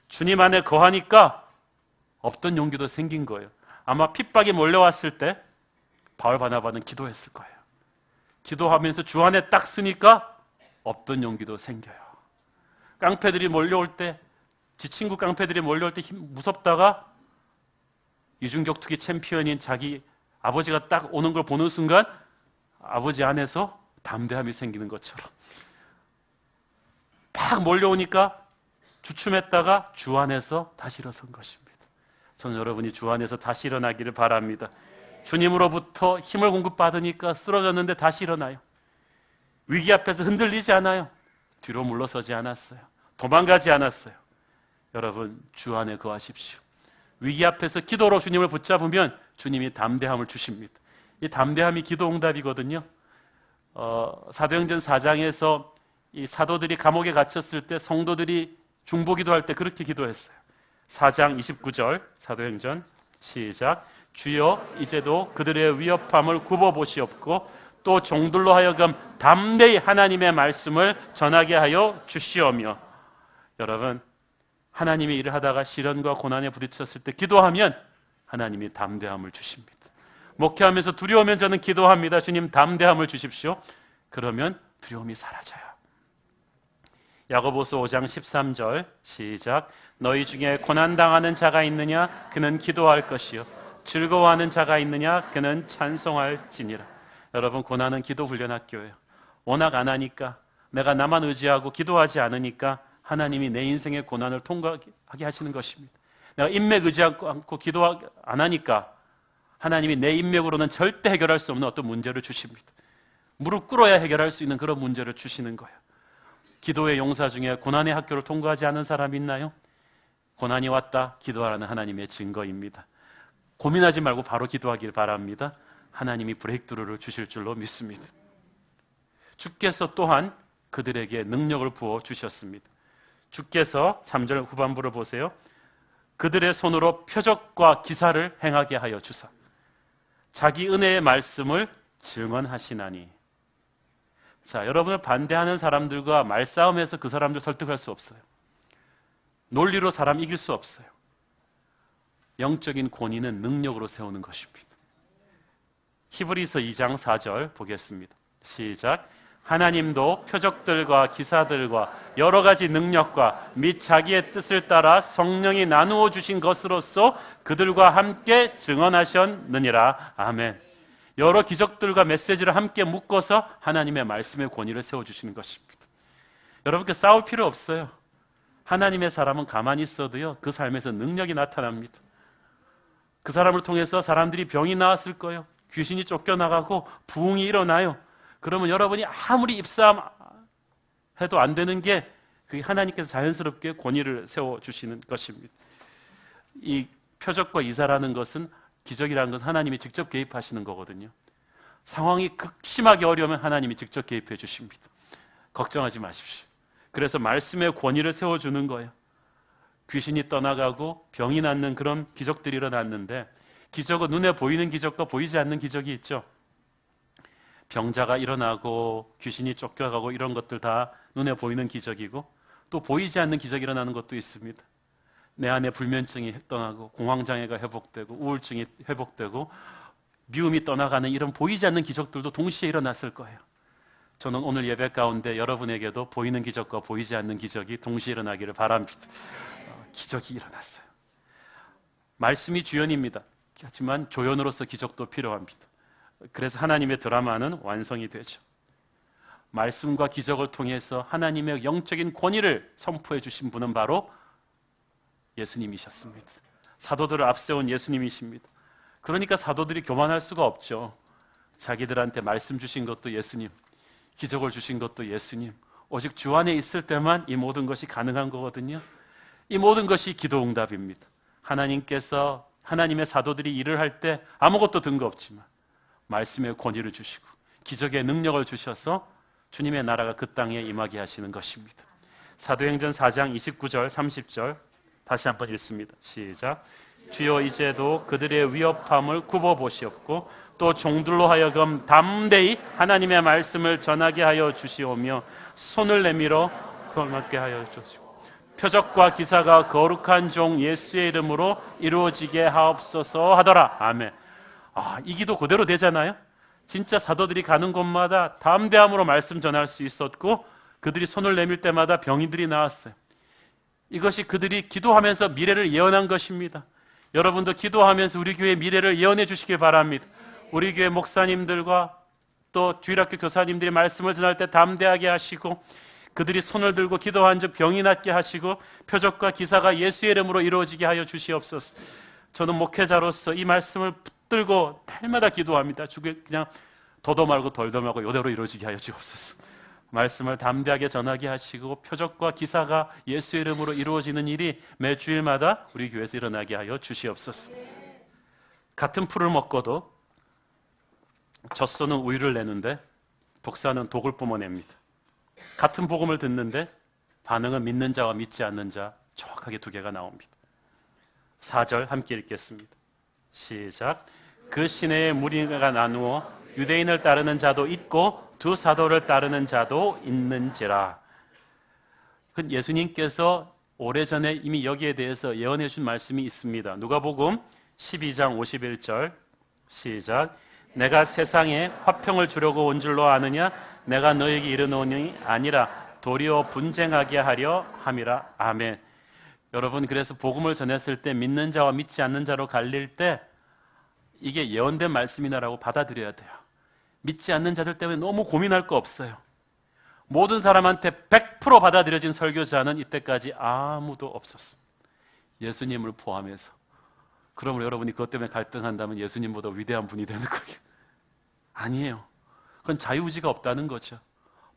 B: 주님 안에 거하니까 없던 용기도 생긴 거예요. 아마 핍박이 몰려왔을 때 바울 바나바는 기도했을 거예요. 기도하면서 주 안에 딱 쓰니까 없던 용기도 생겨요. 깡패들이 몰려올 때, 지 친구 깡패들이 몰려올 때 무섭다가 이중격투기 챔피언인 자기 아버지가 딱 오는 걸 보는 순간 아버지 안에서 담대함이 생기는 것처럼 막 몰려오니까 주춤했다가 주 안에서 다시 일어선 것입니다. 저는 여러분이 주 안에서 다시 일어나기를 바랍니다. 주님으로부터 힘을 공급받으니까 쓰러졌는데 다시 일어나요. 위기 앞에서 흔들리지 않아요. 뒤로 물러서지 않았어요. 도망가지 않았어요. 여러분, 주 안에 거하십시오. 위기 앞에서 기도로 주님을 붙잡으면 주님이 담대함을 주십니다. 이 담대함이 기도 응답이거든요. 사도행전 4장에서 이 사도들이 감옥에 갇혔을 때 성도들이 중보기도 할 때 그렇게 기도했어요. 4장 29절 사도행전 시작. 주여 이제도 그들의 위협함을 굽어보시옵고 또 종들로 하여금 담대히 하나님의 말씀을 전하게 하여 주시오며. 여러분, 하나님이 일을 하다가 시련과 고난에 부딪혔을 때 기도하면 하나님이 담대함을 주십니다. 목회하면서 두려우면 저는 기도합니다. 주님 담대함을 주십시오. 그러면 두려움이 사라져요. 야고보서 5장 13절 시작. 너희 중에 고난당하는 자가 있느냐? 그는 기도할 것이요 즐거워하는 자가 있느냐? 그는 찬송할지니라. 여러분, 고난은 기도 훈련학교예요. 워낙 안 하니까, 내가 나만 의지하고 기도하지 않으니까 하나님이 내 인생의 고난을 통과하게 하시는 것입니다. 내가 인맥 의지하지 않고 기도 안 하니까 하나님이 내 인맥으로는 절대 해결할 수 없는 어떤 문제를 주십니다. 무릎 꿇어야 해결할 수 있는 그런 문제를 주시는 거예요. 기도의 용사 중에 고난의 학교를 통과하지 않은 사람이 있나요? 고난이 왔다 기도하라는 하나님의 증거입니다. 고민하지 말고 바로 기도하길 바랍니다. 하나님이 브레이크스루를 주실 줄로 믿습니다. 주께서 또한 그들에게 능력을 부어 주셨습니다. 주께서 3절 후반부를 보세요. 그들의 손으로 표적과 기사를 행하게 하여 주사 자기 은혜의 말씀을 증언하시나니. 자, 여러분을 반대하는 사람들과 말싸움해서 그 사람들 설득할 수 없어요. 논리로 사람 이길 수 없어요. 영적인 권위는 능력으로 세우는 것입니다. 히브리서 2장 4절 보겠습니다. 시작. 하나님도 표적들과 기사들과 여러 가지 능력과 및 자기의 뜻을 따라 성령이 나누어 주신 것으로서 그들과 함께 증언하셨느니라. 아멘. 여러 기적들과 메시지를 함께 묶어서 하나님의 말씀의 권위를 세워주시는 것입니다. 여러분께 싸울 필요 없어요. 하나님의 사람은 가만히 있어도요, 그 삶에서 능력이 나타납니다. 그 사람을 통해서 사람들이 병이 나았을 거예요. 귀신이 쫓겨나가고 부흥이 일어나요. 그러면 여러분이 아무리 입싸움 해도 안 되는 게 그게 하나님께서 자연스럽게 권위를 세워주시는 것입니다. 이 표적과 이사라는 것은, 기적이라는 것은 하나님이 직접 개입하시는 거거든요. 상황이 극심하게 어려우면 하나님이 직접 개입해 주십니다. 걱정하지 마십시오. 그래서 말씀의 권위를 세워주는 거예요. 귀신이 떠나가고 병이 낫는 그런 기적들이 일어났는데, 기적은 눈에 보이는 기적과 보이지 않는 기적이 있죠. 병자가 일어나고 귀신이 쫓겨가고 이런 것들 다 눈에 보이는 기적이고, 또 보이지 않는 기적이 일어나는 것도 있습니다. 내 안에 불면증이 떠나고 공황장애가 회복되고 우울증이 회복되고 미움이 떠나가는 이런 보이지 않는 기적들도 동시에 일어났을 거예요. 저는 오늘 예배 가운데 여러분에게도 보이는 기적과 보이지 않는 기적이 동시에 일어나기를 바랍니다. 기적이 일어났어요. 말씀이 주연입니다. 하지만 조연으로서 기적도 필요합니다. 그래서 하나님의 드라마는 완성이 되죠. 말씀과 기적을 통해서 하나님의 영적인 권위를 선포해 주신 분은 바로 예수님이셨습니다. 사도들을 앞세운 예수님이십니다. 그러니까 사도들이 교만할 수가 없죠. 자기들한테 말씀 주신 것도 예수님, 기적을 주신 것도 예수님, 오직 주 안에 있을 때만 이 모든 것이 가능한 거거든요. 이 모든 것이 기도응답입니다. 하나님께서 하나님의 사도들이 일을 할 때 아무것도 든 거 없지만 말씀의 권위를 주시고 기적의 능력을 주셔서 주님의 나라가 그 땅에 임하게 하시는 것입니다. 사도행전 4장 29절 30절 다시 한번 읽습니다. 시작. 주여 이제도 그들의 위협함을 굽어보시옵고 또 종들로 하여금 담대히 하나님의 말씀을 전하게 하여 주시오며 손을 내밀어 변하게 하여 주시고 표적과 기사가 거룩한 종 예수의 이름으로 이루어지게 하옵소서 하더라. 아멘. 이 기도 그대로 되잖아요. 진짜 사도들이 가는 곳마다 담대함으로 말씀 전할 수 있었고 그들이 손을 내밀 때마다 병인들이 나았어요. 이것이 그들이 기도하면서 미래를 예언한 것입니다. 여러분도 기도하면서 우리 교회 미래를 예언해 주시길 바랍니다. 우리 교회 목사님들과 또 주일학교 교사님들이 말씀을 전할 때 담대하게 하시고 그들이 손을 들고 기도한 즉 병이 낫게 하시고 표적과 기사가 예수의 이름으로 이루어지게 하여 주시옵소서. 저는 목회자로서 이 말씀을 붙들고 날마다 기도합니다. 주께 그냥 더도 말고 덜도 말고 이대로 이루어지게 하여 주옵소서. 말씀을 담대하게 전하게 하시고 표적과 기사가 예수의 이름으로 이루어지는 일이 매 주일마다 우리 교회에서 일어나게 하여 주시옵소서. 같은 풀을 먹고도 젖소는 우유를 내는데 독사는 독을 뿜어냅니다. 같은 복음을 듣는데 반응은 믿는 자와 믿지 않는 자 정확하게 두 개가 나옵니다. 4절 함께 읽겠습니다. 시작. 그 시내에 무리가 나누어 유대인을 따르는 자도 있고 두 사도를 따르는 자도 있는지라. 그 예수님께서 오래전에 이미 여기에 대해서 예언해 준 말씀이 있습니다. 누가복음 12장 51절 시작. 내가 세상에 화평을 주려고 온 줄로 아느냐? 내가 너에게 이르노니 아니라 도리어 분쟁하게 하려 함이라. 아멘. 여러분, 그래서 복음을 전했을 때 믿는 자와 믿지 않는 자로 갈릴 때 이게 예언된 말씀이나라고 받아들여야 돼요. 믿지 않는 자들 때문에 너무 고민할 거 없어요. 모든 사람한테 100% 받아들여진 설교자는 이때까지 아무도 없었습니다. 예수님을 포함해서. 그러면 여러분이 그것 때문에 갈등한다면 예수님보다 위대한 분이 되는 거예요. 아니에요. 그건 자유의지가 없다는 거죠.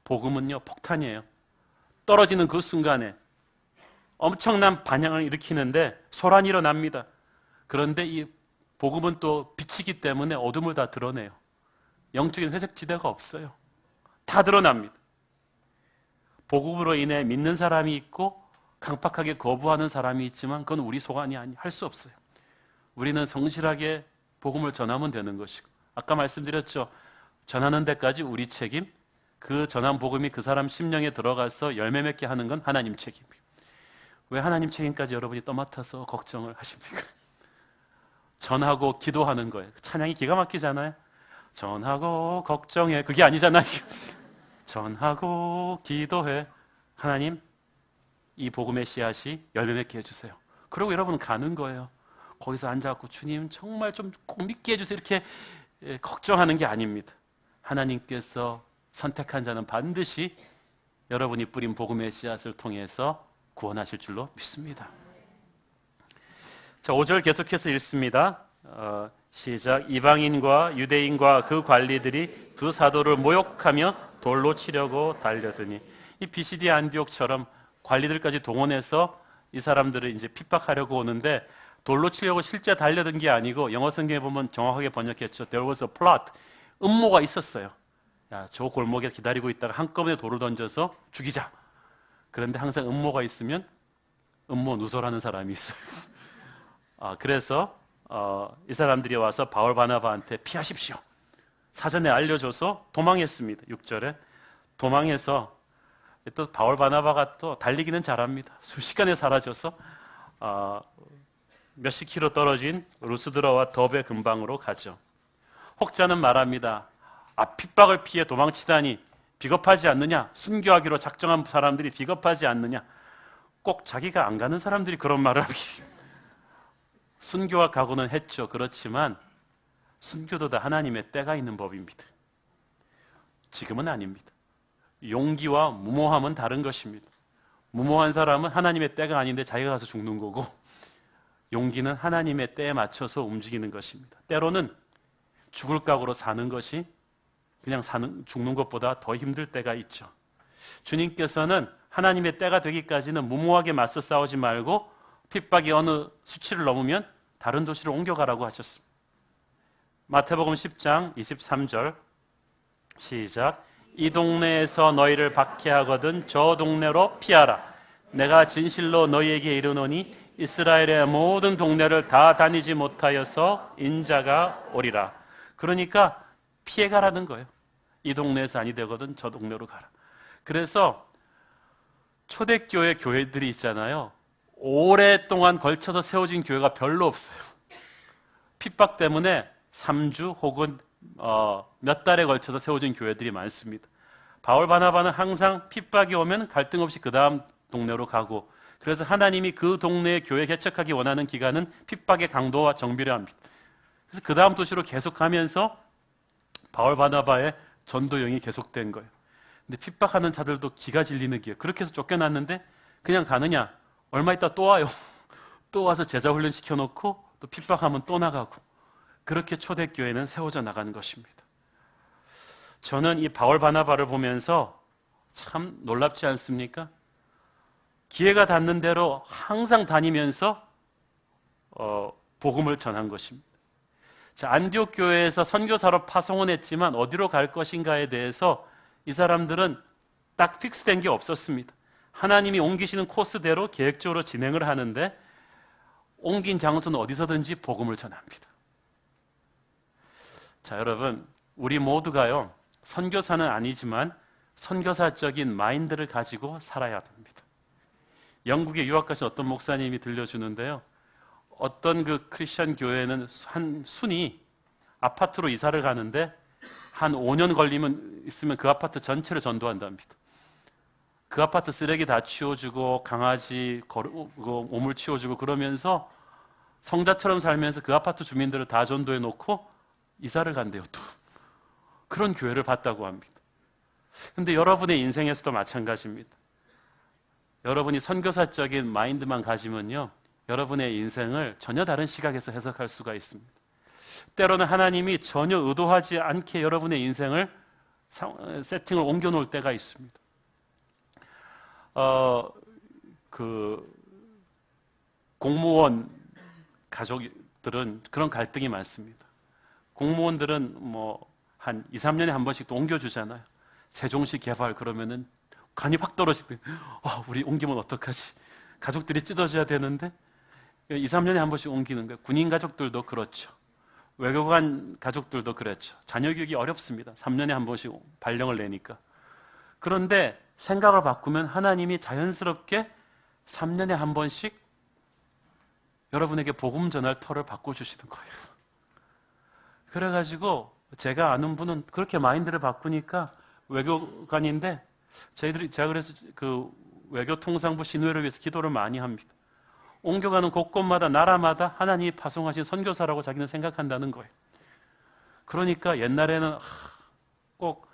B: 복음은요, 폭탄이에요. 떨어지는 그 순간에 엄청난 반향을 일으키는데 소란이 일어납니다. 그런데 이 복음은 또 빛이기 때문에 어둠을 다 드러내요. 영적인 회색지대가 없어요. 다 드러납니다. 복음으로 인해 믿는 사람이 있고 강팍하게 거부하는 사람이 있지만 그건 우리 소관이 할 수 없어요. 우리는 성실하게 복음을 전하면 되는 것이고, 아까 말씀드렸죠. 전하는 데까지 우리 책임, 그 전한 복음이 그 사람 심령에 들어가서 열매 맺게 하는 건 하나님 책임이에요. 왜 하나님 책임까지 여러분이 떠맡아서 걱정을 하십니까? 전하고 기도하는 거예요. 찬양이 기가 막히잖아요. 전하고 걱정해. 그게 아니잖아요. 전하고 기도해. 하나님, 이 복음의 씨앗이 열매 맺게 해주세요. 그리고 여러분은 가는 거예요. 거기서 앉아갖고 주님 정말 좀 꼭 믿게 해주세요. 이렇게 걱정하는 게 아닙니다. 하나님께서 선택한 자는 반드시 여러분이 뿌린 복음의 씨앗을 통해서 구원하실 줄로 믿습니다. 자, 5절 계속해서 읽습니다. 시작. 이방인과 유대인과 그 관리들이 두 사도를 모욕하며 돌로 치려고 달려드니, 이 비시디 안디옥처럼 관리들까지 동원해서 이 사람들을 이제 핍박하려고 오는데 돌로 치려고 실제 달려든 게 아니고, 영어 성경에 보면 정확하게 번역했죠. There was a plot. 음모가 있었어요. 야, 저 골목에 기다리고 있다가 한꺼번에 돌을 던져서 죽이자. 그런데 항상 음모가 있으면 음모 누설하는 사람이 있어요. 그래서 이 사람들이 와서 바울 바나바한테 피하십시오. 사전에 알려줘서 도망했습니다. 6절에 도망해서 또 바울 바나바가 또 달리기는 잘합니다. 순식간에 사라져서 몇십 킬로 떨어진 루스드라와 더베 근방으로 가죠. 혹자는 말합니다. 핍박을 피해 도망치다니 비겁하지 않느냐? 순교하기로 작정한 사람들이 비겁하지 않느냐? 꼭 자기가 안 가는 사람들이 그런 말을 합니다. 순교와 각오는 했죠. 그렇지만 순교도 다 하나님의 때가 있는 법입니다. 지금은 아닙니다. 용기와 무모함은 다른 것입니다. 무모한 사람은 하나님의 때가 아닌데 자기가 가서 죽는 거고, 용기는 하나님의 때에 맞춰서 움직이는 것입니다. 때로는 죽을 각오로 사는 것이 그냥 죽는 것보다 더 힘들 때가 있죠. 주님께서는 하나님의 때가 되기까지는 무모하게 맞서 싸우지 말고 핍박이 어느 수치를 넘으면 다른 도시로 옮겨가라고 하셨습니다. 마태복음 10장 23절 시작. 이 동네에서 너희를 박해하거든 저 동네로 피하라. 내가 진실로 너희에게 이르노니 이스라엘의 모든 동네를 다 다니지 못하여서 인자가 오리라. 그러니까 피해가라는 거예요. 이 동네에서 아니 되거든 저 동네로 가라. 그래서 초대교회 교회들이 있잖아요. 오랫동안 걸쳐서 세워진 교회가 별로 없어요. 핍박 때문에 3주 혹은 몇 달에 걸쳐서 세워진 교회들이 많습니다. 바울 바나바는 항상 핍박이 오면 갈등 없이 그 다음 동네로 가고, 그래서 하나님이 그 동네에 교회 개척하기 원하는 기간은 핍박의 강도와 정비례 합니다. 그래서 그 다음 도시로 계속 가면서 바울 바나바의 전도여행이 계속된 거예요. 근데 핍박하는 자들도 기가 질리는 기예요. 그렇게 해서 쫓겨났는데 그냥 가느냐? 얼마 있다 또 와요. 또 와서 제자 훈련 시켜놓고 또 핍박하면 또 나가고, 그렇게 초대교회는 세워져 나가는 것입니다. 저는 이 바울 바나바를 보면서 참 놀랍지 않습니까? 기회가 닿는 대로 항상 다니면서 복음을 전한 것입니다. 자, 안디옥 교회에서 선교사로 파송은 했지만 어디로 갈 것인가에 대해서 이 사람들은 딱 픽스된 게 없었습니다. 하나님이 옮기시는 코스대로 계획적으로 진행을 하는데 옮긴 장소는 어디서든지 복음을 전합니다. 자, 여러분, 우리 모두가요, 선교사는 아니지만 선교사적인 마인드를 가지고 살아야 됩니다. 영국에 유학 가신 어떤 목사님이 들려주는데요, 어떤 그 크리스천 교회는 한 순이 아파트로 이사를 가는데 한 5년 걸리면 있으면 그 아파트 전체를 전도한답니다. 그 아파트 쓰레기 다 치워주고 강아지 오물 치워주고 그러면서 성자처럼 살면서 그 아파트 주민들을 다 전도해 놓고 이사를 간대요. 또 그런 교회를 봤다고 합니다. 그런데 여러분의 인생에서도 마찬가지입니다. 여러분이 선교사적인 마인드만 가지면요, 여러분의 인생을 전혀 다른 시각에서 해석할 수가 있습니다. 때로는 하나님이 전혀 의도하지 않게 여러분의 인생을 세팅을 옮겨놓을 때가 있습니다. 공무원 가족들은 그런 갈등이 많습니다. 공무원들은 한 2, 3년에 한 번씩 또 옮겨주잖아요. 세종시 개발 그러면은 간이 확 떨어지대. 우리 옮기면 어떡하지? 가족들이 찢어져야 되는데 2, 3년에 한 번씩 옮기는 거예요. 군인 가족들도 그렇죠. 외교관 가족들도 그렇죠. 자녀 교육이 어렵습니다. 3년에 한 번씩 발령을 내니까. 그런데 생각을 바꾸면 하나님이 자연스럽게 3년에 한 번씩 여러분에게 복음 전할 터를 바꿔주시는 거예요. 그래가지고 제가 아는 분은 그렇게 마인드를 바꾸니까 외교관인데 제가 그래서 그 외교통상부 신우회를 위해서 기도를 많이 합니다. 옮겨가는 곳곳마다 나라마다 하나님이 파송하신 선교사라고 자기는 생각한다는 거예요. 그러니까 옛날에는 꼭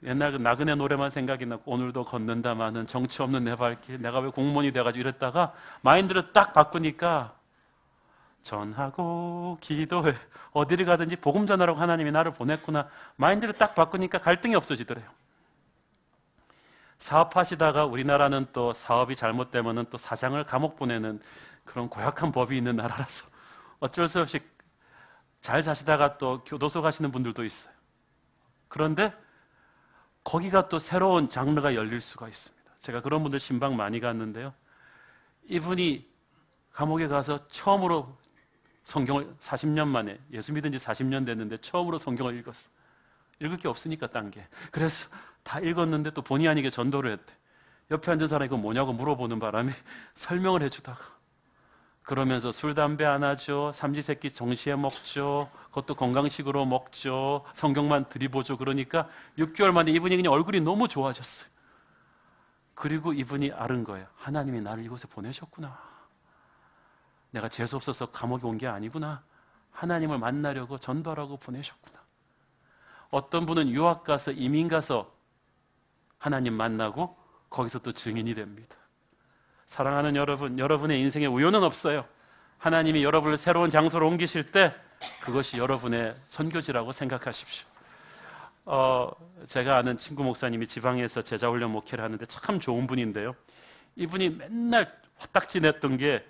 B: 옛날 그 나그네 노래만 생각이 나고 오늘도 걷는다마는 정치 없는 내 발길 내가 왜 공무원이 돼가지고 이랬다가 마인드를 딱 바꾸니까 전하고 기도해 어디를 가든지 복음 전하라고 하나님이 나를 보냈구나 마인드를 딱 바꾸니까 갈등이 없어지더래요. 사업하시다가 우리나라는 또 사업이 잘못되면 또 사장을 감옥 보내는 그런 고약한 법이 있는 나라라서 어쩔 수 없이 잘 사시다가 또 교도소 가시는 분들도 있어요. 그런데 거기가 또 새로운 장르가 열릴 수가 있습니다. 제가 그런 분들 신방 많이 갔는데요. 이분이 감옥에 가서 처음으로 성경을 40년 만에 예수 믿은 지 40년 됐는데 처음으로 성경을 읽었어. 읽을 게 없으니까 딴 게. 그래서 다 읽었는데 또 본의 아니게 전도를 했대. 옆에 앉은 사람이 이거 뭐냐고 물어보는 바람에 설명을 해주다가 그러면서 술, 담배 안 하죠. 삼시세끼 정시에 먹죠. 그것도 건강식으로 먹죠. 성경만 들이보죠. 그러니까 6개월 만에 이분이 그냥 얼굴이 너무 좋아졌어요. 그리고 이분이 알은 거예요. 하나님이 나를 이곳에 보내셨구나. 내가 재수 없어서 감옥에 온 게 아니구나. 하나님을 만나려고 전도하라고 보내셨구나. 어떤 분은 유학 가서 이민 가서 하나님 만나고 거기서 또 증인이 됩니다. 사랑하는 여러분, 여러분의 인생에 우연은 없어요. 하나님이 여러분을 새로운 장소로 옮기실 때 그것이 여러분의 선교지라고 생각하십시오. 제가 아는 친구 목사님이 지방에서 제자훈련 목회를 하는데 참 좋은 분인데요. 이분이 맨날 화딱지 냈던 게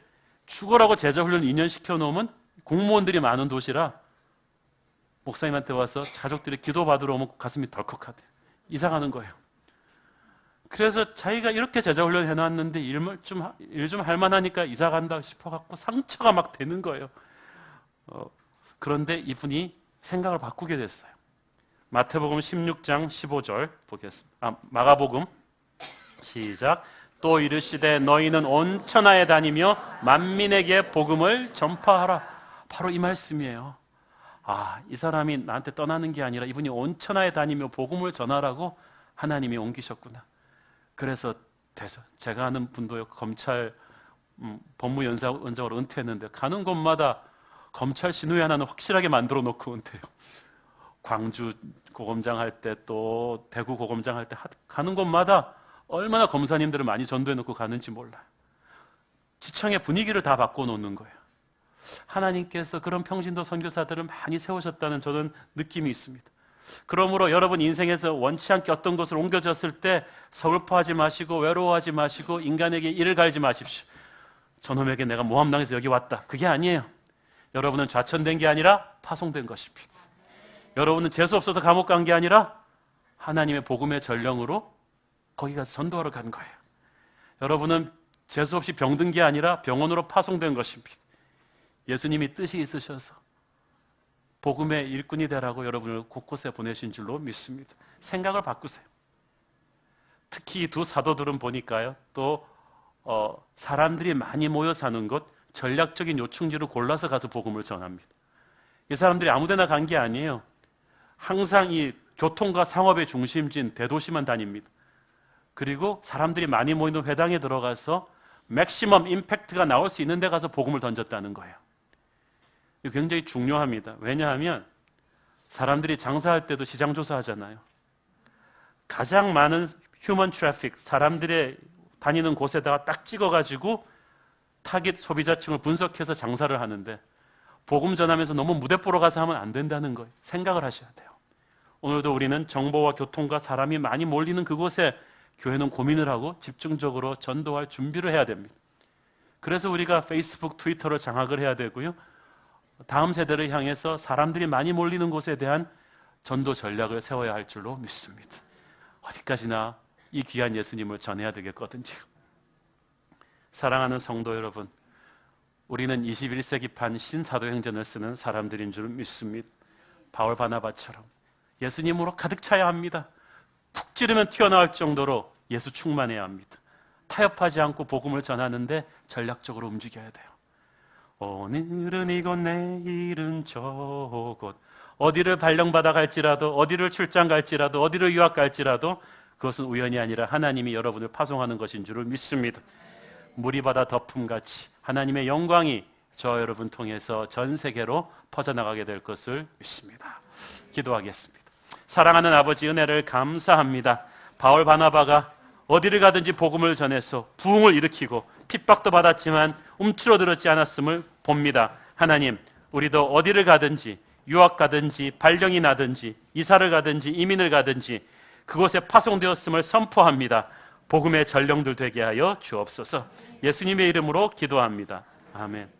B: 죽어라고 제자훈련 2년 시켜놓으면 공무원들이 많은 도시라 목사님한테 와서 가족들이 기도받으러 오면 가슴이 덜컥하대. 이사 가는 거예요. 그래서 자기가 이렇게 제자훈련 해놨는데 일 좀 할만하니까 이사 간다 싶어갖고 상처가 막 되는 거예요. 그런데 이분이 생각을 바꾸게 됐어요. 마태복음 16장 15절 보겠습니다. 마가복음 시작. 또 이르시되 너희는 온 천하에 다니며 만민에게 복음을 전파하라. 바로 이 말씀이에요. 이 사람이 나한테 떠나는 게 아니라 이분이 온 천하에 다니며 복음을 전하라고 하나님이 옮기셨구나. 그래서 제가 아는 분도요. 검찰 법무연장으로 은퇴했는데 가는 곳마다 검찰 신우회 하나는 확실하게 만들어 놓고 은퇴해요. 광주 고검장 할 때 또 대구 고검장 할 때 가는 곳마다 얼마나 검사님들을 많이 전도해 놓고 가는지 몰라요. 지청의 분위기를 다 바꿔놓는 거예요. 하나님께서 그런 평신도 선교사들을 많이 세우셨다는 저는 느낌이 있습니다. 그러므로 여러분 인생에서 원치 않게 어떤 것을 옮겨졌을 때 서글퍼하지 마시고 외로워하지 마시고 인간에게 이를 갈지 마십시오. 저놈에게 내가 모함당해서 여기 왔다. 그게 아니에요. 여러분은 좌천된 게 아니라 파송된 것입니다. 여러분은 재수 없어서 감옥 간 게 아니라 하나님의 복음의 전령으로 거기 가서 전도하러 간 거예요. 여러분은 재수 없이 병든 게 아니라 병원으로 파송된 것입니다. 예수님이 뜻이 있으셔서 복음의 일꾼이 되라고 여러분을 곳곳에 보내신 줄로 믿습니다. 생각을 바꾸세요. 특히 이 두 사도들은 보니까요. 또 사람들이 많이 모여 사는 곳, 전략적인 요충지를 골라서 가서 복음을 전합니다. 이 사람들이 아무데나 간 게 아니에요. 항상 이 교통과 상업의 중심지인 대도시만 다닙니다. 그리고 사람들이 많이 모이는 회당에 들어가서 맥시멈 임팩트가 나올 수 있는 데 가서 복음을 던졌다는 거예요. 이거 굉장히 중요합니다. 왜냐하면 사람들이 장사할 때도 시장 조사하잖아요. 가장 많은 휴먼 트래픽, 사람들의 다니는 곳에다가 딱 찍어가지고 타깃 소비자층을 분석해서 장사를 하는데 복음 전하면서 너무 무대 보러 가서 하면 안 된다는 거예요. 생각을 하셔야 돼요. 오늘도 우리는 정보와 교통과 사람이 많이 몰리는 그곳에 교회는 고민을 하고 집중적으로 전도할 준비를 해야 됩니다. 그래서 우리가 페이스북, 트위터를 장악을 해야 되고요. 다음 세대를 향해서 사람들이 많이 몰리는 곳에 대한 전도 전략을 세워야 할 줄로 믿습니다. 어디까지나 이 귀한 예수님을 전해야 되겠거든요. 사랑하는 성도 여러분, 우리는 21세기판 신사도행전을 쓰는 사람들인 줄 믿습니다. 바울 바나바처럼 예수님으로 가득 차야 합니다. 푹 찌르면 튀어나올 정도로 예수 충만해야 합니다. 타협하지 않고 복음을 전하는데 전략적으로 움직여야 돼요. 오늘은 이곳 내일은 저곳, 어디를 발령받아 갈지라도, 어디를 출장 갈지라도, 어디를 유학 갈지라도 그것은 우연이 아니라 하나님이 여러분을 파송하는 것인 줄을 믿습니다. 물이 바다 덮음같이 하나님의 영광이 저 여러분 통해서 전 세계로 퍼져나가게 될 것을 믿습니다. 기도하겠습니다. 사랑하는 아버지, 은혜를 감사합니다. 바울 바나바가 어디를 가든지 복음을 전해서 부흥을 일으키고 핍박도 받았지만 움츠러들었지 않았음을 봅니다. 하나님, 우리도 어디를 가든지, 유학 가든지, 발령이 나든지, 이사를 가든지, 이민을 가든지 그곳에 파송되었음을 선포합니다. 복음의 전령들 되게 하여 주옵소서. 예수님의 이름으로 기도합니다. 아멘.